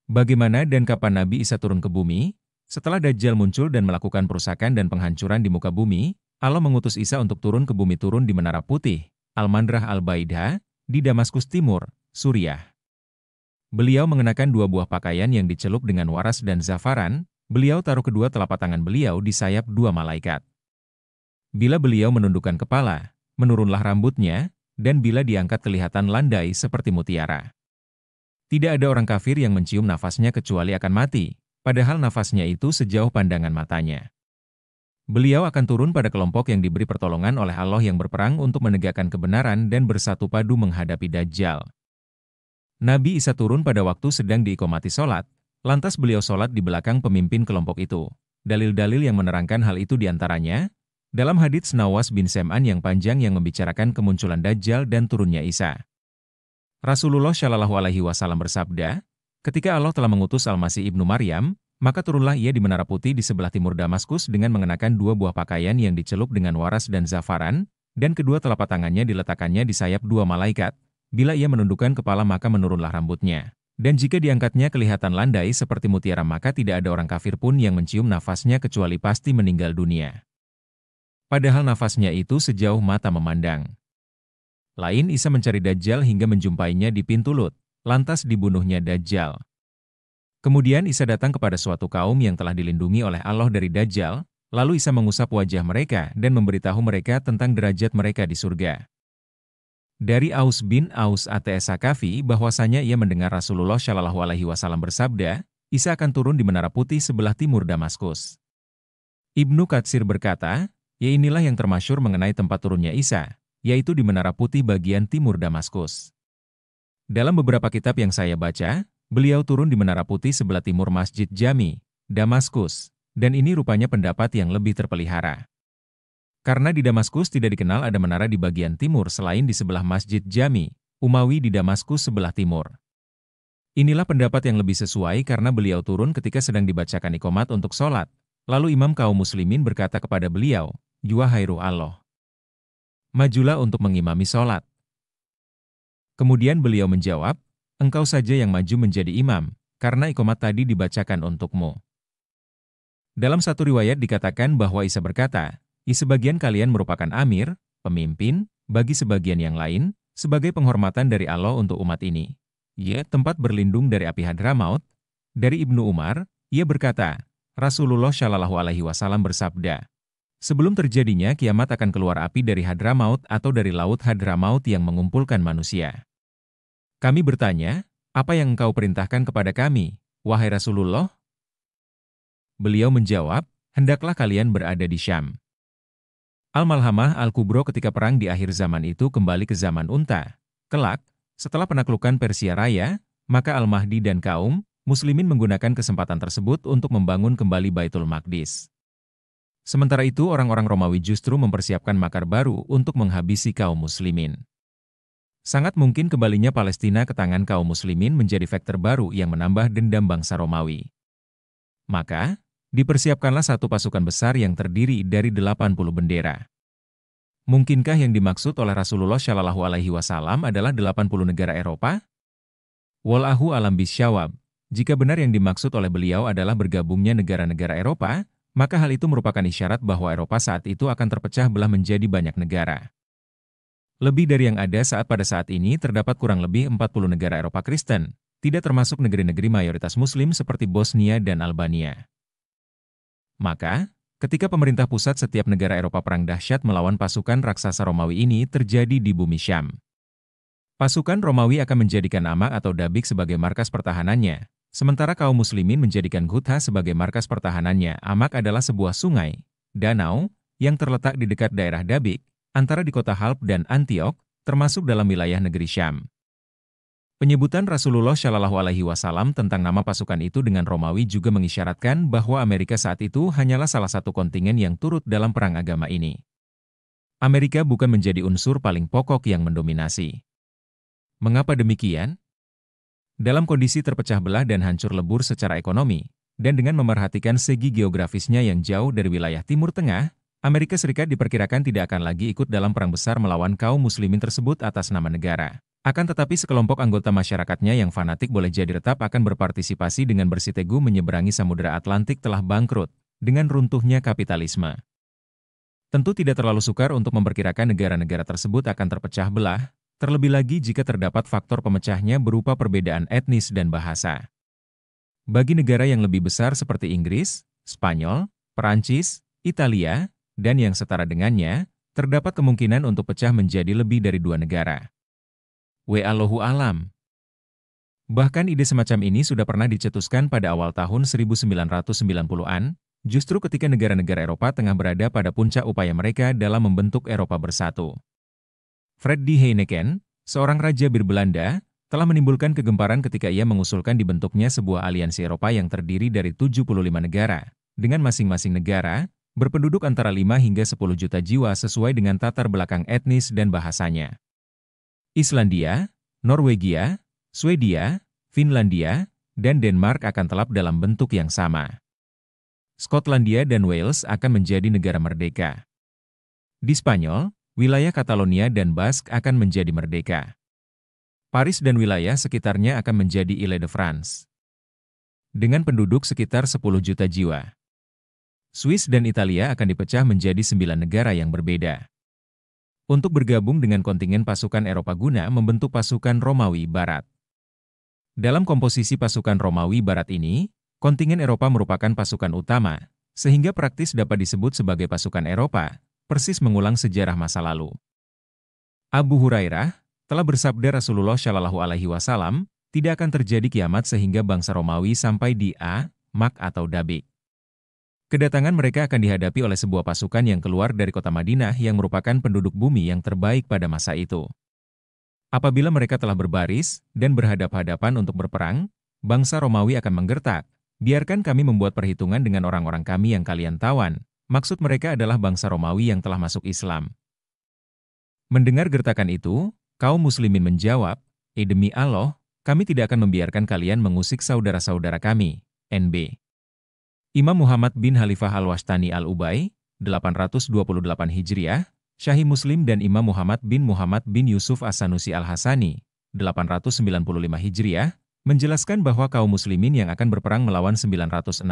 Bagaimana dan kapan Nabi Isa turun ke bumi? Setelah Dajjal muncul dan melakukan perusakan dan penghancuran di muka bumi, Allah mengutus Isa untuk turun ke bumi turun di Menara Putih, Al-Mandrah Al-Baidah, di Damaskus Timur, Suriah. Beliau mengenakan dua buah pakaian yang dicelup dengan waras dan zafaran, beliau taruh kedua telapak tangan beliau di sayap dua malaikat. Bila beliau menundukkan kepala, menurunlah rambutnya, dan bila diangkat kelihatan landai seperti mutiara. Tidak ada orang kafir yang mencium nafasnya kecuali akan mati, padahal nafasnya itu sejauh pandangan matanya. Beliau akan turun pada kelompok yang diberi pertolongan oleh Allah yang berperang untuk menegakkan kebenaran dan bersatu padu menghadapi Dajjal. Nabi Isa turun pada waktu sedang diiqomati sholat, lantas beliau sholat di belakang pemimpin kelompok itu. Dalil-dalil yang menerangkan hal itu diantaranya, dalam hadits Nawas bin Sam'an yang panjang yang membicarakan kemunculan Dajjal dan turunnya Isa. Rasulullah Shallallahu Alaihi Wasallam bersabda, ketika Allah telah mengutus Al-Masih ibnu Maryam, maka turunlah ia di Menara Putih di sebelah timur Damaskus dengan mengenakan dua buah pakaian yang dicelup dengan waras dan zafaran, dan kedua telapak tangannya diletakkannya di sayap dua malaikat. Bila ia menundukkan kepala maka menurunlah rambutnya. Dan jika diangkatnya kelihatan landai seperti mutiara maka tidak ada orang kafir pun yang mencium nafasnya kecuali pasti meninggal dunia. Padahal nafasnya itu sejauh mata memandang. Lain Isa mencari Dajjal hingga menjumpainya di pintu Lut, lantas dibunuhnya Dajjal. Kemudian Isa datang kepada suatu kaum yang telah dilindungi oleh Allah dari Dajjal, lalu Isa mengusap wajah mereka dan memberitahu mereka tentang derajat mereka di surga. Dari Aus bin Aus At-Saqafi bahwasanya ia mendengar Rasulullah Shallallahu Alaihi Wasallam bersabda, Isa akan turun di Menara Putih sebelah timur Damaskus. Ibnu Katsir berkata, ya inilah yang termasyhur mengenai tempat turunnya Isa, yaitu di Menara Putih bagian timur Damaskus. Dalam beberapa kitab yang saya baca, beliau turun di Menara Putih sebelah timur Masjid Jami, Damaskus, dan ini rupanya pendapat yang lebih terpelihara. Karena di Damaskus tidak dikenal ada menara di bagian timur selain di sebelah Masjid Jami, Umawi di Damaskus sebelah timur. Inilah pendapat yang lebih sesuai karena beliau turun ketika sedang dibacakan iqomat untuk sholat, lalu imam kaum muslimin berkata kepada beliau, "Wahai Allah, majulah untuk mengimami sholat." Kemudian beliau menjawab, "Engkau saja yang maju menjadi imam, karena iqomat tadi dibacakan untukmu." Dalam satu riwayat dikatakan bahwa Isa berkata, sebagian kalian merupakan amir, pemimpin, bagi sebagian yang lain, sebagai penghormatan dari Allah untuk umat ini. Ya, tempat berlindung dari api Hadramaut. Dari Ibnu Umar, ia berkata, Rasulullah Shallallahu Alaihi Wasallam bersabda, sebelum terjadinya kiamat akan keluar api dari Hadramaut atau dari laut Hadramaut yang mengumpulkan manusia. Kami bertanya, apa yang engkau perintahkan kepada kami, wahai Rasulullah? Beliau menjawab, hendaklah kalian berada di Syam. Al-Malhamah Al-Kubro ketika perang di akhir zaman itu kembali ke zaman unta. Kelak, setelah penaklukan Persia Raya, maka Al-Mahdi dan kaum muslimin menggunakan kesempatan tersebut untuk membangun kembali Baitul Maqdis. Sementara itu orang-orang Romawi justru mempersiapkan makar baru untuk menghabisi kaum muslimin. Sangat mungkin kembalinya Palestina ke tangan kaum muslimin menjadi faktor baru yang menambah dendam bangsa Romawi. Maka, dipersiapkanlah satu pasukan besar yang terdiri dari 80 bendera. Mungkinkah yang dimaksud oleh Rasulullah Shallallahu Alaihi Wasallam adalah 80 negara Eropa? Wallahu alam bisyawab. Jika benar yang dimaksud oleh beliau adalah bergabungnya negara-negara Eropa, maka hal itu merupakan isyarat bahwa Eropa saat itu akan terpecah belah menjadi banyak negara. Lebih dari yang ada pada saat ini terdapat kurang lebih 40 negara Eropa Kristen, tidak termasuk negeri-negeri mayoritas Muslim seperti Bosnia dan Albania. Maka, ketika pemerintah pusat setiap negara Eropa perang dahsyat melawan pasukan raksasa Romawi ini terjadi di bumi Syam. Pasukan Romawi akan menjadikan Amak atau Dabik sebagai markas pertahanannya, sementara kaum muslimin menjadikan Ghutha sebagai markas pertahanannya. Amak adalah sebuah sungai, danau, yang terletak di dekat daerah Dabik, antara di kota Halb dan Antiok, termasuk dalam wilayah negeri Syam. Penyebutan Rasulullah Shallallahu Alaihi Wasallam tentang nama pasukan itu dengan Romawi juga mengisyaratkan bahwa Amerika saat itu hanyalah salah satu kontingen yang turut dalam perang agama ini. Amerika bukan menjadi unsur paling pokok yang mendominasi. Mengapa demikian? Dalam kondisi terpecah belah dan hancur lebur secara ekonomi, dan dengan memerhatikan segi geografisnya yang jauh dari wilayah Timur Tengah, Amerika Serikat diperkirakan tidak akan lagi ikut dalam perang besar melawan kaum muslimin tersebut atas nama negara. Akan tetapi sekelompok anggota masyarakatnya yang fanatik boleh jadi tetap akan berpartisipasi dengan bersiteguh menyeberangi Samudera Atlantik telah bangkrut, dengan runtuhnya kapitalisme. Tentu tidak terlalu sukar untuk memperkirakan negara-negara tersebut akan terpecah belah, terlebih lagi jika terdapat faktor pemecahnya berupa perbedaan etnis dan bahasa. Bagi negara yang lebih besar seperti Inggris, Spanyol, Perancis, Italia, dan yang setara dengannya, terdapat kemungkinan untuk pecah menjadi lebih dari dua negara. Wallahu alam. Bahkan ide semacam ini sudah pernah dicetuskan pada awal tahun 1990-an, justru ketika negara-negara Eropa tengah berada pada puncak upaya mereka dalam membentuk Eropa bersatu. Fred D. Heineken, seorang raja bir Belanda, telah menimbulkan kegemparan ketika ia mengusulkan dibentuknya sebuah aliansi Eropa yang terdiri dari 75 negara, dengan masing-masing negara berpenduduk antara 5 hingga 10 juta jiwa sesuai dengan latar belakang etnis dan bahasanya. Islandia, Norwegia, Swedia, Finlandia, dan Denmark akan telap dalam bentuk yang sama. Skotlandia dan Wales akan menjadi negara merdeka. Di Spanyol, wilayah Catalonia dan Basque akan menjadi merdeka. Paris dan wilayah sekitarnya akan menjadi Ile-de-France. Dengan penduduk sekitar 10 juta jiwa. Swiss dan Italia akan dipecah menjadi 9 negara yang berbeda. Untuk bergabung dengan kontingen pasukan Eropa guna membentuk pasukan Romawi Barat. Dalam komposisi pasukan Romawi Barat ini, kontingen Eropa merupakan pasukan utama, sehingga praktis dapat disebut sebagai pasukan Eropa, persis mengulang sejarah masa lalu. Abu Hurairah telah bersabda Rasulullah Shallallahu Alaihi Wasallam, tidak akan terjadi kiamat sehingga bangsa Romawi sampai di Mak atau Dabik. Kedatangan mereka akan dihadapi oleh sebuah pasukan yang keluar dari kota Madinah yang merupakan penduduk bumi yang terbaik pada masa itu. Apabila mereka telah berbaris dan berhadap-hadapan untuk berperang, bangsa Romawi akan menggertak, biarkan kami membuat perhitungan dengan orang-orang kami yang kalian tawan. Maksud mereka adalah bangsa Romawi yang telah masuk Islam. Mendengar gertakan itu, kaum muslimin menjawab, demi Allah, kami tidak akan membiarkan kalian mengusik saudara-saudara kami, NB. Imam Muhammad bin Khalifah Al-Washtani Al-Ubay, 828 Hijriah, Syahih Muslim dan Imam Muhammad bin Yusuf As-Sanusi Al-Hasani, 895 Hijriah, menjelaskan bahwa kaum muslimin yang akan berperang melawan 960.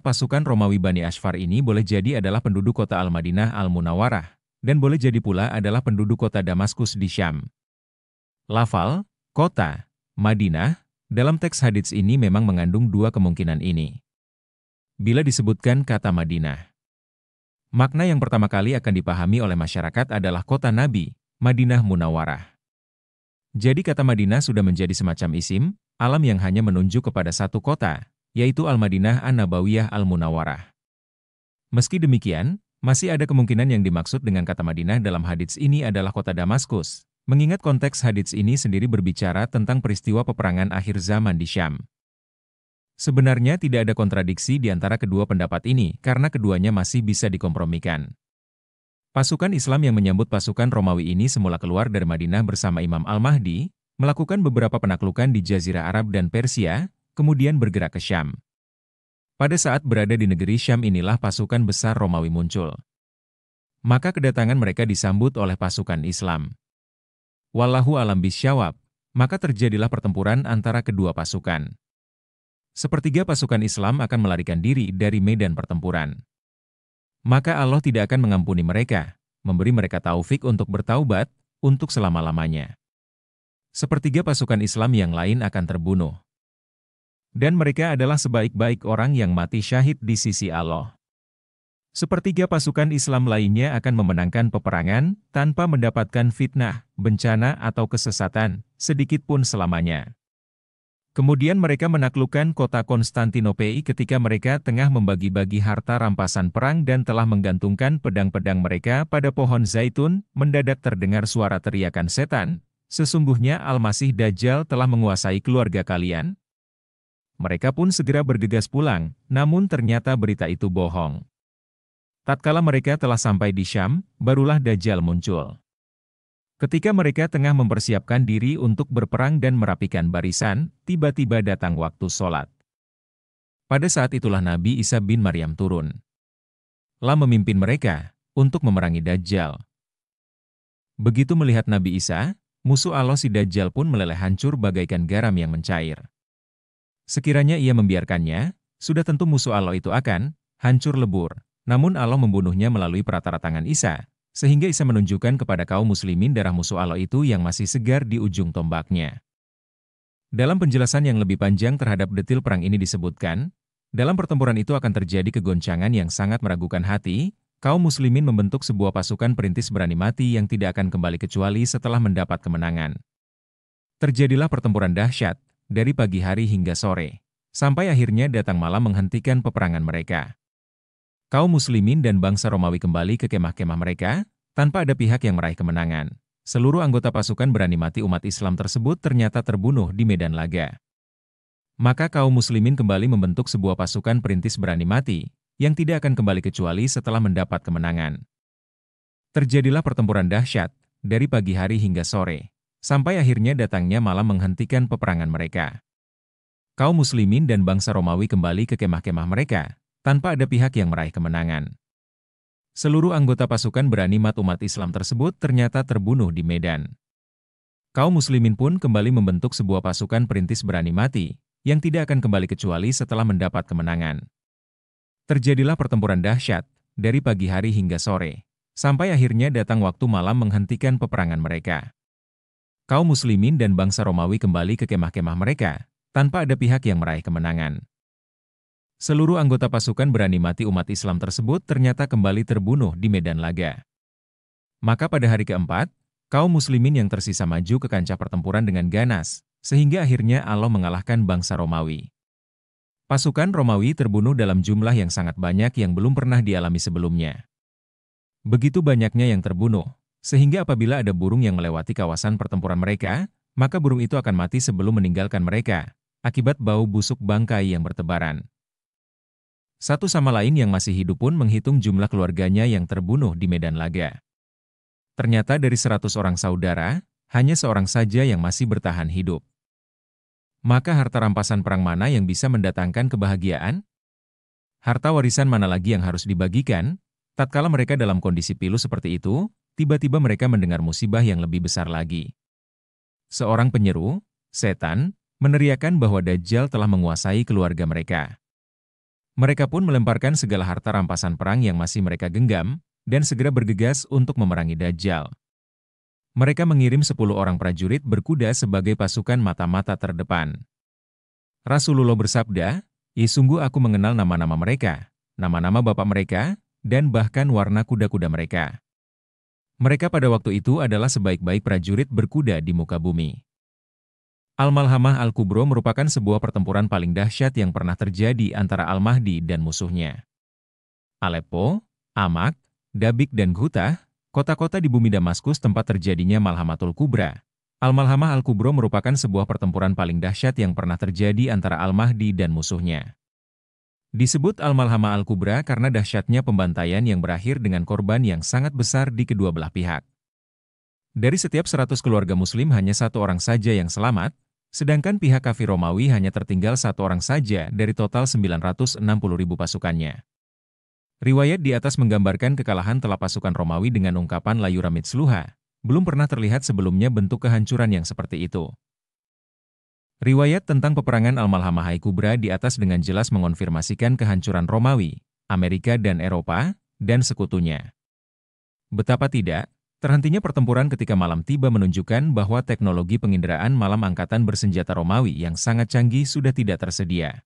Pasukan Romawi Bani Ashfar ini boleh jadi adalah penduduk kota Al-Madinah Al-Munawwarah, dan boleh jadi pula adalah penduduk kota Damaskus di Syam. Lafal, kota, Madinah, dalam teks hadits ini memang mengandung dua kemungkinan ini. Bila disebutkan kata Madinah, makna yang pertama kali akan dipahami oleh masyarakat adalah kota Nabi, Madinah Munawwarah. Jadi kata Madinah sudah menjadi semacam isim, alam yang hanya menunjuk kepada satu kota, yaitu Al-Madinah An-Nabawiyah Al-Munawwarah. Meski demikian, masih ada kemungkinan yang dimaksud dengan kata Madinah dalam hadits ini adalah kota Damaskus, mengingat konteks hadits ini sendiri berbicara tentang peristiwa peperangan akhir zaman di Syam. Sebenarnya tidak ada kontradiksi di antara kedua pendapat ini karena keduanya masih bisa dikompromikan. Pasukan Islam yang menyambut pasukan Romawi ini semula keluar dari Madinah bersama Imam Al-Mahdi, melakukan beberapa penaklukan di Jazirah Arab dan Persia, kemudian bergerak ke Syam. Pada saat berada di negeri Syam inilah pasukan besar Romawi muncul. Maka kedatangan mereka disambut oleh pasukan Islam. Wallahu alam bisyawab, maka terjadilah pertempuran antara kedua pasukan. Sepertiga pasukan Islam akan melarikan diri dari medan pertempuran. Maka Allah tidak akan mengampuni mereka, memberi mereka taufik untuk bertaubat, untuk selama-lamanya. Sepertiga pasukan Islam yang lain akan terbunuh. Dan mereka adalah sebaik-baik orang yang mati syahid di sisi Allah. Sepertiga pasukan Islam lainnya akan memenangkan peperangan, tanpa mendapatkan fitnah, bencana atau kesesatan, sedikit pun selamanya. Kemudian mereka menaklukkan kota Konstantinopel ketika mereka tengah membagi-bagi harta rampasan perang dan telah menggantungkan pedang-pedang mereka pada pohon zaitun, mendadak terdengar suara teriakan setan, sesungguhnya Al-Masih Dajjal telah menguasai keluarga kalian. Mereka pun segera bergegas pulang, namun ternyata berita itu bohong. Tatkala mereka telah sampai di Syam, barulah Dajjal muncul. Ketika mereka tengah mempersiapkan diri untuk berperang dan merapikan barisan, tiba-tiba datang waktu sholat. Pada saat itulah Nabi Isa bin Maryam turun. Lah memimpin mereka untuk memerangi Dajjal. Begitu melihat Nabi Isa, musuh Allah si Dajjal pun meleleh hancur bagaikan garam yang mencair. Sekiranya ia membiarkannya, sudah tentu musuh Allah itu akan hancur lebur. Namun Allah membunuhnya melalui peratara tangan Isa, sehingga Isa menunjukkan kepada kaum muslimin darah musuh Allah itu yang masih segar di ujung tombaknya. Dalam penjelasan yang lebih panjang terhadap detil perang ini disebutkan, dalam pertempuran itu akan terjadi kegoncangan yang sangat meragukan hati, kaum muslimin membentuk sebuah pasukan perintis berani mati yang tidak akan kembali kecuali setelah mendapat kemenangan. Terjadilah pertempuran dahsyat, dari pagi hari hingga sore, sampai akhirnya datang malam menghentikan peperangan mereka. Kaum muslimin dan bangsa Romawi kembali ke kemah-kemah mereka, tanpa ada pihak yang meraih kemenangan. Seluruh anggota pasukan berani mati umat Islam tersebut ternyata terbunuh di medan laga. Maka kaum muslimin kembali membentuk sebuah pasukan perintis berani mati, yang tidak akan kembali kecuali setelah mendapat kemenangan. Terjadilah pertempuran dahsyat, dari pagi hari hingga sore, sampai akhirnya datangnya malam menghentikan peperangan mereka. Kaum muslimin dan bangsa Romawi kembali ke kemah-kemah mereka, tanpa ada pihak yang meraih kemenangan. Seluruh anggota pasukan berani mati umat Islam tersebut ternyata terbunuh di medan. Kaum muslimin pun kembali membentuk sebuah pasukan perintis berani mati, yang tidak akan kembali kecuali setelah mendapat kemenangan. Terjadilah pertempuran dahsyat, dari pagi hari hingga sore, sampai akhirnya datang waktu malam menghentikan peperangan mereka. Kaum muslimin dan bangsa Romawi kembali ke kemah-kemah mereka, tanpa ada pihak yang meraih kemenangan. Seluruh anggota pasukan berani mati umat Islam tersebut ternyata kembali terbunuh di medan laga. Maka pada hari keempat, kaum muslimin yang tersisa maju ke kancah pertempuran dengan ganas, sehingga akhirnya Allah mengalahkan bangsa Romawi. Pasukan Romawi terbunuh dalam jumlah yang sangat banyak yang belum pernah dialami sebelumnya. Begitu banyaknya yang terbunuh, sehingga apabila ada burung yang melewati kawasan pertempuran mereka, maka burung itu akan mati sebelum meninggalkan mereka, akibat bau busuk bangkai yang bertebaran. Satu sama lain yang masih hidup pun menghitung jumlah keluarganya yang terbunuh di medan laga. Ternyata dari 100 orang saudara, hanya seorang saja yang masih bertahan hidup. Maka harta rampasan perang mana yang bisa mendatangkan kebahagiaan? Harta warisan mana lagi yang harus dibagikan? Tatkala mereka dalam kondisi pilu seperti itu, tiba-tiba mereka mendengar musibah yang lebih besar lagi. Seorang penyeru, setan, meneriakkan bahwa Dajjal telah menguasai keluarga mereka. Mereka pun melemparkan segala harta rampasan perang yang masih mereka genggam, dan segera bergegas untuk memerangi Dajjal. Mereka mengirim 10 orang prajurit berkuda sebagai pasukan mata-mata terdepan. Rasulullah bersabda, sungguh aku mengenal nama-nama mereka, nama-nama bapak mereka, dan bahkan warna kuda-kuda mereka. Mereka pada waktu itu adalah sebaik-baik prajurit berkuda di muka bumi. Al-Malhamah Al-Kubro merupakan sebuah pertempuran paling dahsyat yang pernah terjadi antara Al-Mahdi dan musuhnya. Aleppo, Amak, Dabik dan Ghutah, kota-kota di bumi Damaskus tempat terjadinya Malhamatul Kubra. Al-Malhamah Al-Kubro merupakan sebuah pertempuran paling dahsyat yang pernah terjadi antara Al-Mahdi dan musuhnya. Disebut Al-Malhamah Al-Kubra karena dahsyatnya pembantaian yang berakhir dengan korban yang sangat besar di kedua belah pihak. Dari setiap 100 keluarga muslim hanya satu orang saja yang selamat, sedangkan pihak kafir Romawi hanya tertinggal satu orang saja dari total 960.000 pasukannya. Riwayat di atas menggambarkan kekalahan telak pasukan Romawi dengan ungkapan la yura mithluha. Belum pernah terlihat sebelumnya bentuk kehancuran yang seperti itu. Riwayat tentang peperangan Al-Malhamah Kubra di atas dengan jelas mengonfirmasikan kehancuran Romawi, Amerika dan Eropa, dan sekutunya. Betapa tidak, terhentinya pertempuran ketika malam tiba menunjukkan bahwa teknologi penginderaan malam angkatan bersenjata Romawi yang sangat canggih sudah tidak tersedia.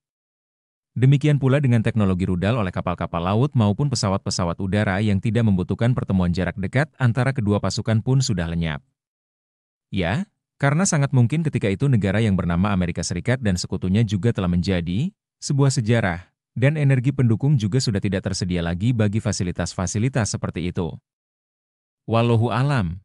Demikian pula dengan teknologi rudal oleh kapal-kapal laut maupun pesawat-pesawat udara yang tidak membutuhkan pertemuan jarak dekat antara kedua pasukan pun sudah lenyap. Ya, karena sangat mungkin ketika itu negara yang bernama Amerika Serikat dan sekutunya juga telah menjadi sebuah sejarah, dan energi pendukung juga sudah tidak tersedia lagi bagi fasilitas-fasilitas seperti itu. Wallahu alam.